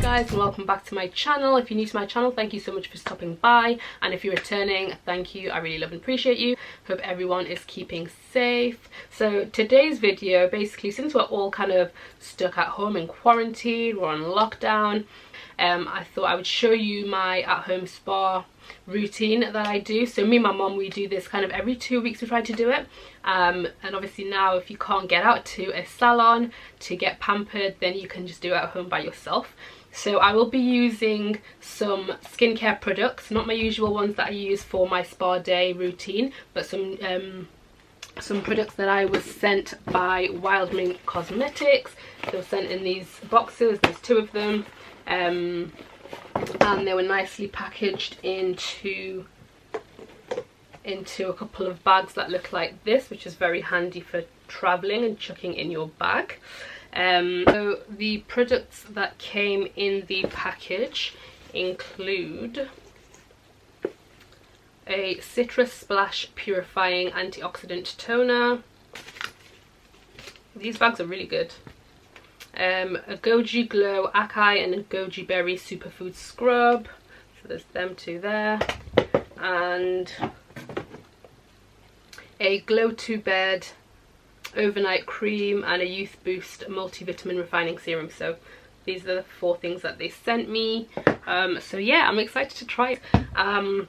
guys, and welcome back to my channel. If you're new to my channel, thank you so much for stopping by, and if you're returning, thank you. I really love and appreciate you. Hope everyone is keeping safe. So today's video, basically, since we're all kind of stuck at home in quarantine, we're on lockdown, I thought I would show you my at-home spa routine that I do. So me and my mom, we do this kind of every 2 weeks. We try to do it, and obviously now if you can't get out to a salon to get pampered, then you can just do it at home by yourself. So I will be using some skincare products, not my usual ones that I use for my spa day routine, but some products that I was sent by Wildming Cosmetics. They were sent in these boxes. There's 2 of them, and they were nicely packaged into a couple of bags that look like this, which is very handy for traveling and chucking in your bag. So the products that came in the package include a Citrus Splash Purifying Antioxidant Toner. These bags are really good. A Goji Glow Acai and a Goji Berry Superfood Scrub. So there's them 2 there. And a Glow to Bed Overnight Cream and a Youth Boost Multivitamin Refining Serum. So these are the 4 things that they sent me. So yeah, I'm excited to try it.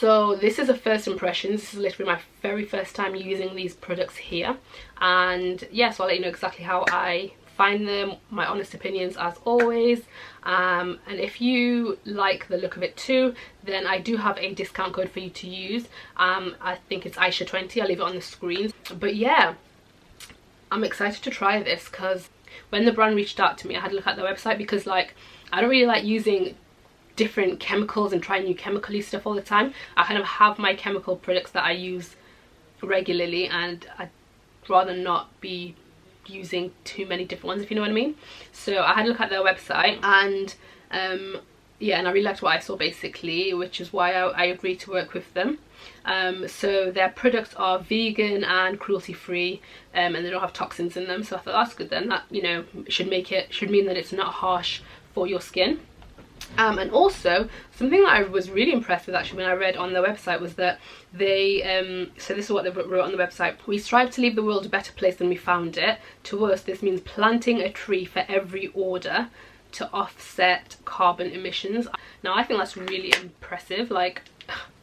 So this is a first impression. This is literally my very first time using these products here, and yeah, so I'll let you know exactly how I find them, my honest opinions as always. And if you like the look of it too, then I do have a discount code for you to use. I think it's Aisha20. I'll leave it on the screen. But yeah, I'm excited to try this, because when the brand reached out to me, I had to look at their website, because like I don't really like using different chemicals and trying new chemically stuff all the time. I kind of have my chemical products that I use regularly, and I'd rather not be using too many different ones, if you know what I mean. So I had to look at their website, and yeah, and I really liked what I saw basically, which is why I agreed to work with them. So their products are vegan and cruelty free, and they don't have toxins in them, so I thought that's good then. That, you know, should mean that it's not harsh for your skin. And also something that I was really impressed with actually when I read on their website was that they so this is what they wrote on the website: "We strive to leave the world a better place than we found it. To us, this means planting a tree for every order to offset carbon emissions." Now I think that's really impressive, like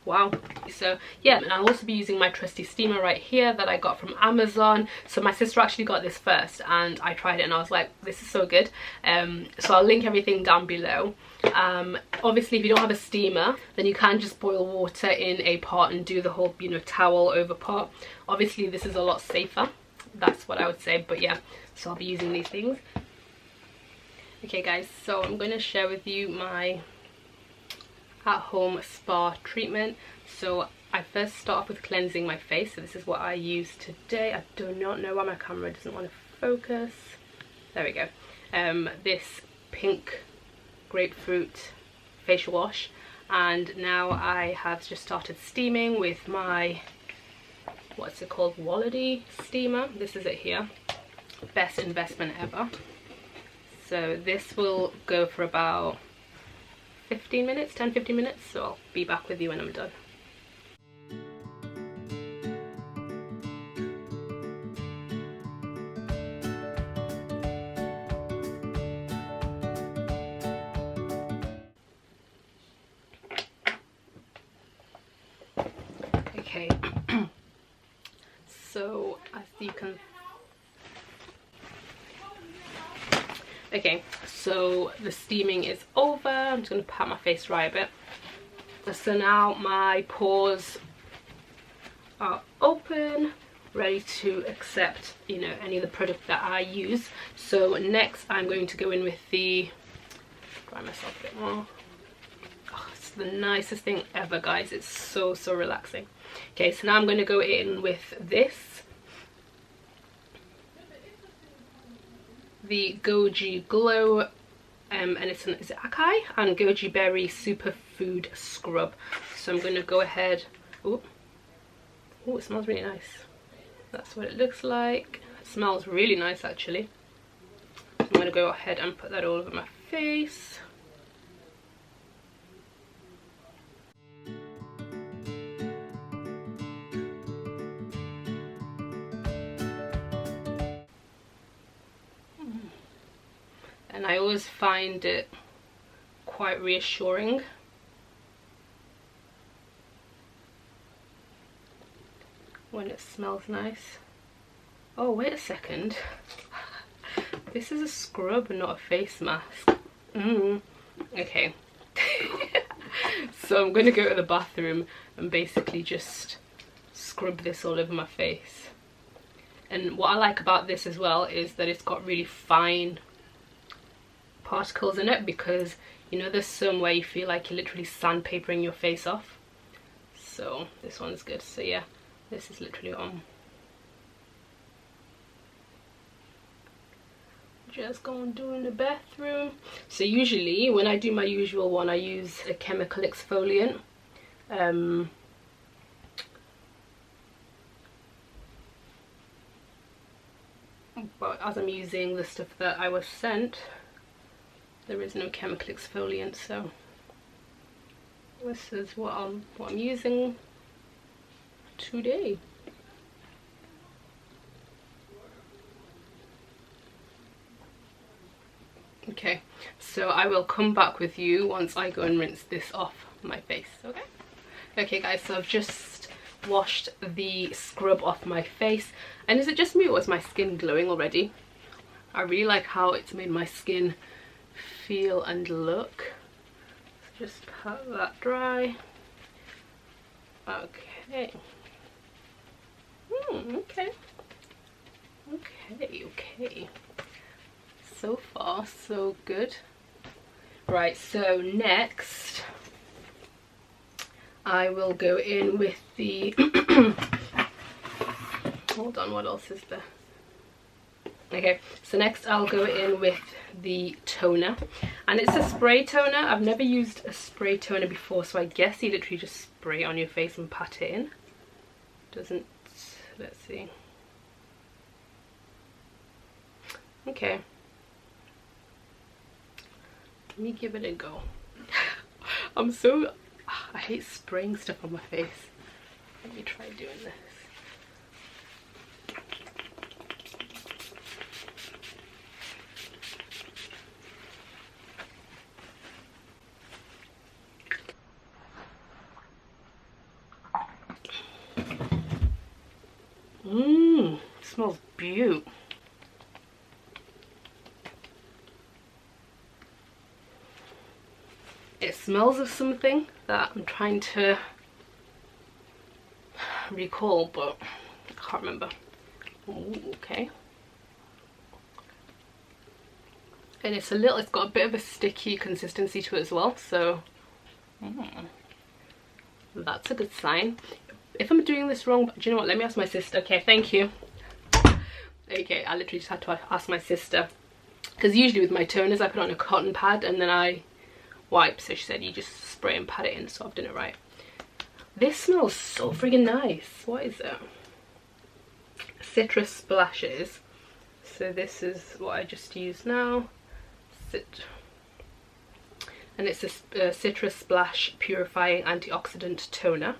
wow. So yeah, and I'll also be using my trusty steamer right here that I got from Amazon. So my sister actually got this first, and I tried it and I was like, this is so good. So I'll link everything down below. Obviously if you don't have a steamer, then you can just boil water in a pot and do the whole, you know, towel over pot. Obviously this is a lot safer, that's what I would say, but yeah, so I'll be using these things. Okay guys, so I'm going to share with you my at-home spa treatment. So I first start off with cleansing my face. So this is what I use today. I do not know why my camera doesn't want to focus. There we go. This pink grapefruit facial wash, and now I have just started steaming with my, what's it called, Wallaby steamer. This is it here. Best investment ever. So this will go for about 15 minutes, 10-15 minutes, so I'll be back with you when I'm done. Okay, so as you can, okay, so the steaming is over. I'm just going to pat my face dry a bit. So now my pores are open, ready to accept, you know, any of the product that I use. So next I'm going to go in with the, dry myself a bit more. Oh, it's the nicest thing ever, guys. It's so relaxing. Okay, so now I'm going to go in with this, the Goji Glow, and is it Acai and Goji Berry Superfood Scrub. So I'm going to go ahead. Oh, it smells really nice. That's what it looks like. It smells really nice actually. I'm going to go ahead and put that all over my face. And I always find it quite reassuring when it smells nice. Oh, wait a second. This is a scrub and not a face mask. Okay. So I'm going to go to the bathroom and basically just scrub this all over my face. And what I like about this as well is that it's got really fine particles in it, because you know there's some where you feel like you're literally sandpapering your face off. So this one's good. So yeah, this is literally on. Just going to do in the bathroom. So usually when I do my usual one, I use a chemical exfoliant. But as I'm using the stuff that I was sent, there is no chemical exfoliant, so this is what I'm using today. Okay, so I will come back with you once I go and rinse this off my face. Okay guys, so I've just washed the scrub off my face, and is it just me or is my skin glowing already? I really like how it's made my skin feel and look. So just pat that dry. Okay. Okay. So far so good. Right, so next I will go in with the hold on, what else is there? Okay, so next I'll go in with the toner, and it's a spray toner. I've never used a spray toner before, so I guess you literally just spray it on your face and pat it in. Doesn't, let's see. Okay, let me give it a go. I hate spraying stuff on my face. Let me try doing this. Smells beautiful. It smells of something that I'm trying to recall, but I can't remember. Ooh, okay. And it's got a bit of a sticky consistency to it as well, so that's a good sign. If I'm doing this wrong, do you know what, let me ask my sister. Okay, thank you. Okay, I literally just had to ask my sister, because usually with my toners I put on a cotton pad and then I wipe, so she said you just spray and pat it in, so I've done it right. This smells so friggin' nice. What is it? Citrus splashes. So this is what I just used now. And it's a citrus splash purifying antioxidant toner.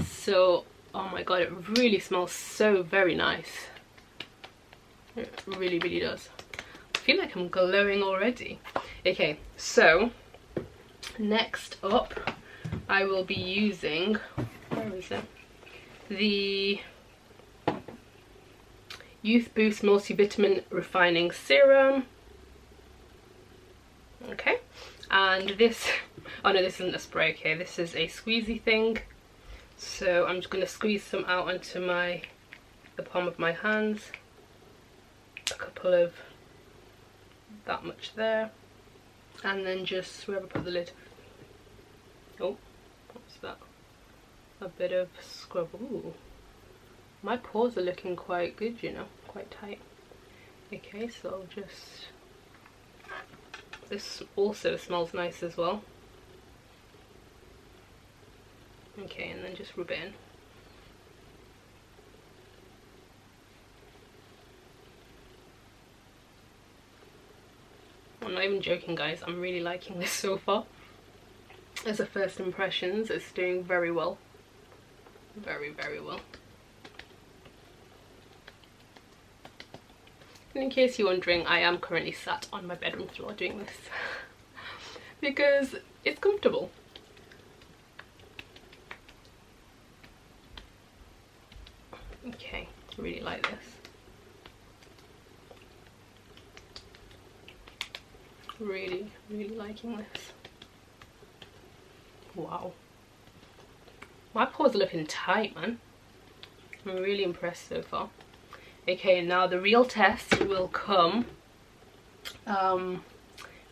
So oh my god, it really smells so very nice. It really does. I feel like I'm glowing already. Okay, so next up I will be using, where is it? The Youth Boost Multivitamin Refining Serum. Okay, and this, oh no, this isn't a spray, okay, this is a squeezy thing. So I'm just going to squeeze some out onto the palm of my hands. A couple of that much there, and then just wherever I put the lid. Oh, what's that? A bit of scrub. Ooh, my pores are looking quite good, you know, quite tight. Okay, so I'll just, this also smells nice as well. Okay, and then just rub it in. even joking, guys. I'm really liking this so far. As a first impressions, it's doing very well. Very, very well. And in case you're wondering, I am currently sat on my bedroom floor doing this because it's comfortable. Okay, really like this. Really, really liking this. Wow. My pores are looking tight, man. I'm really impressed so far. Okay, now the real test will come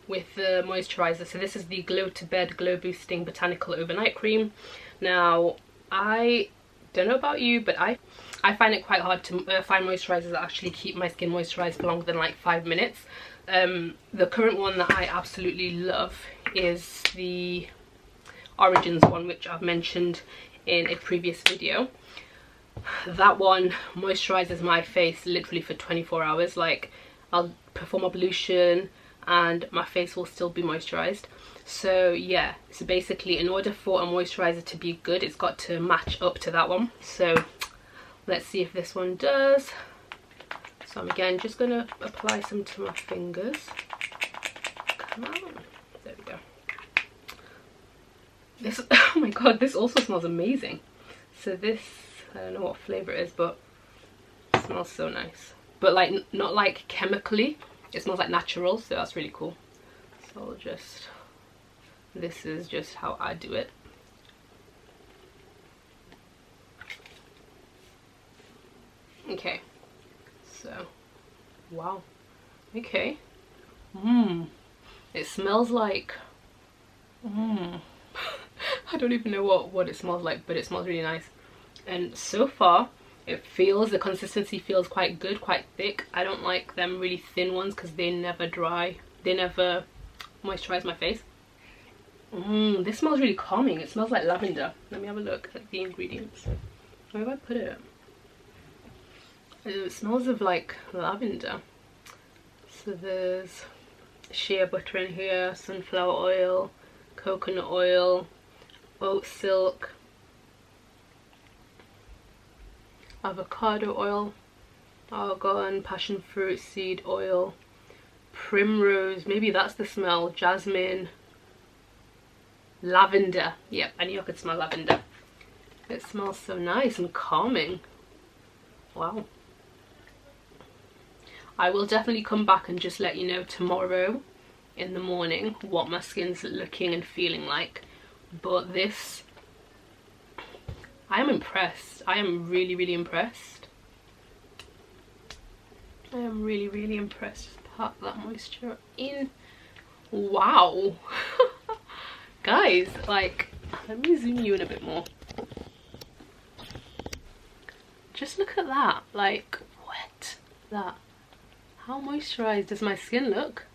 with the moisturizer. So this is the Glow to Bed Glow Boosting Botanical Overnight Cream. Now, I don't know about you, but I find it quite hard to find moisturizers that actually keep my skin moisturized for longer than like 5 minutes. The current one that I absolutely love is the Origins one, which I've mentioned in a previous video. That one moisturizes my face literally for 24 hours. Like, I'll perform ablution and my face will still be moisturized. So yeah, so basically in order for a moisturizer to be good, it's got to match up to that one. So let's see if this one does. So I'm again just gonna apply some to my fingers. Come on, there we go. This, oh my god, this also smells amazing. So this, I don't know what flavor it is, but it smells so nice. But like, not like chemically, it smells like natural, so that's really cool. So I'll just, this is just how I do it. Okay, so, wow, okay. It smells like, I don't even know what it smells like, but it smells really nice. And so far, it feels, the consistency feels quite good, quite thick. I don't like them really thin ones because they never dry, they never moisturize my face. This smells really calming. It smells like lavender. Let me have a look at the ingredients. Where have I put it? It smells of like lavender. So there's shea butter in here, sunflower oil, coconut oil, oat silk, avocado oil, argan, passion fruit seed oil, primrose, maybe that's the smell, jasmine, lavender. Yep, I knew I could smell lavender. It smells so nice and calming. Wow. I will definitely come back and just let you know tomorrow in the morning what my skin's looking and feeling like. But this, I am impressed. I am really, really impressed. I am really, really impressed. Just pat that moisture in. Wow. Guys, like, let me zoom you in a bit more. Just look at that. Like, what? That. How moisturized does my skin look?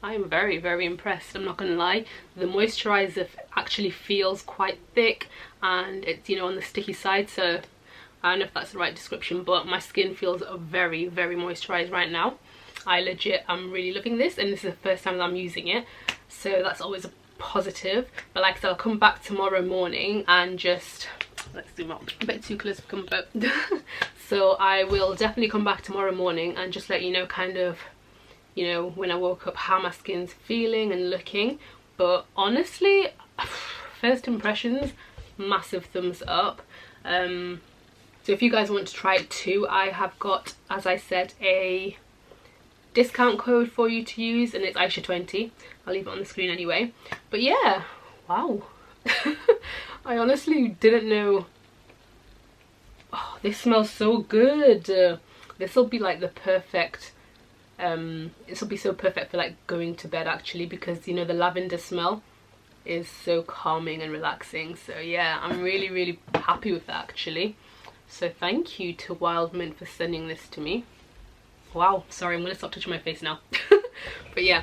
I am very, very impressed. I'm not gonna lie. The moisturizer actually feels quite thick and it's, you know, on the sticky side, so I don't know if that's the right description, but my skin feels very, very moisturized right now. I legit am really loving this, and this is the first time that I'm using it, so that's always a positive. But like I said, I'll come back tomorrow morning and just, let's zoom up a bit too close for comfort. So I will definitely come back tomorrow morning and just let you know kind of, you know, when I woke up, how my skin's feeling and looking. But honestly, first impressions, massive thumbs up. So if you guys want to try it too, I have got, as I said, a discount code for you to use, and it's Aisha20. I'll leave it on the screen anyway. But yeah, wow. I honestly didn't know. Oh, this smells so good. This will be like the perfect, this will be so perfect for like going to bed actually, because you know the lavender smell is so calming and relaxing. So yeah, I'm really, really happy with that actually. So thank you to Wild Mint for sending this to me. Wow, sorry, I'm gonna stop touching my face now. But yeah,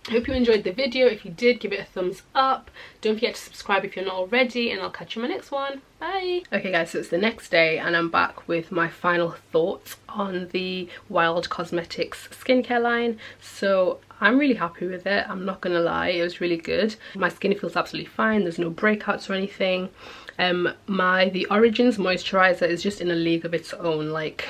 I hope you enjoyed the video. If you did, give it a thumbs up. Don't forget to subscribe if you're not already, and I'll catch you in my next one. Bye. Okay guys, so it's the next day and I'm back with my final thoughts on the Wild Cosmetics skincare line. So I'm really happy with it, I'm not gonna lie, it was really good. My skin feels absolutely fine, there's no breakouts or anything. The Origins moisturizer is just in a league of its own. Like,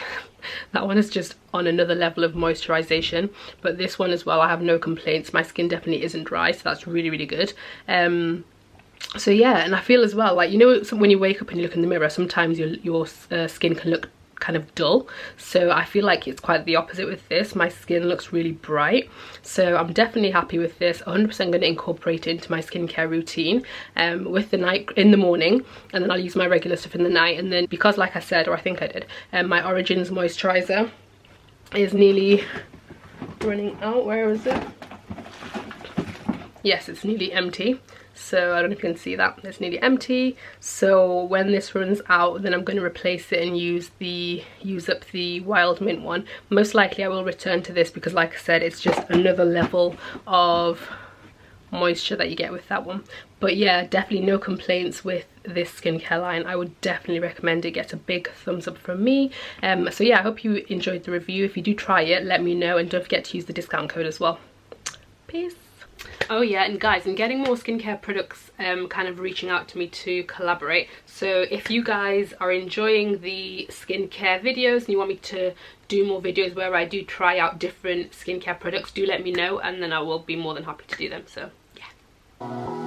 that one is just on another level of moisturization, but this one as well, I have no complaints. My skin definitely isn't dry, so that's really, really good. So yeah, and I feel as well, like, you know, when you wake up and you look in the mirror, sometimes your skin can look kind of dull. So I feel like it's quite the opposite with this. My skin looks really bright, so I'm definitely happy with this. 100% going to incorporate it into my skincare routine with the night in the morning, and then I'll use my regular stuff in the night. And then, because like I said, or I think I did, my Origins moisturizer is nearly running out. Where is it? Yes, it's nearly empty. So I don't know if you can see that, it's nearly empty. So when this runs out, then I'm going to replace it and use up the Wild Mint one. Most likely I will return to this because, like I said, it's just another level of moisture that you get with that one. But yeah, definitely no complaints with this skincare line. I would definitely recommend it. Get a big thumbs up from me. So yeah, I hope you enjoyed the review. If you do try it, let me know, and don't forget to use the discount code as well. Peace. Oh yeah, and guys, I'm getting more skincare products kind of reaching out to me to collaborate. So if you guys are enjoying the skincare videos and you want me to do more videos where I do try out different skincare products, do let me know, and then I will be more than happy to do them. So yeah.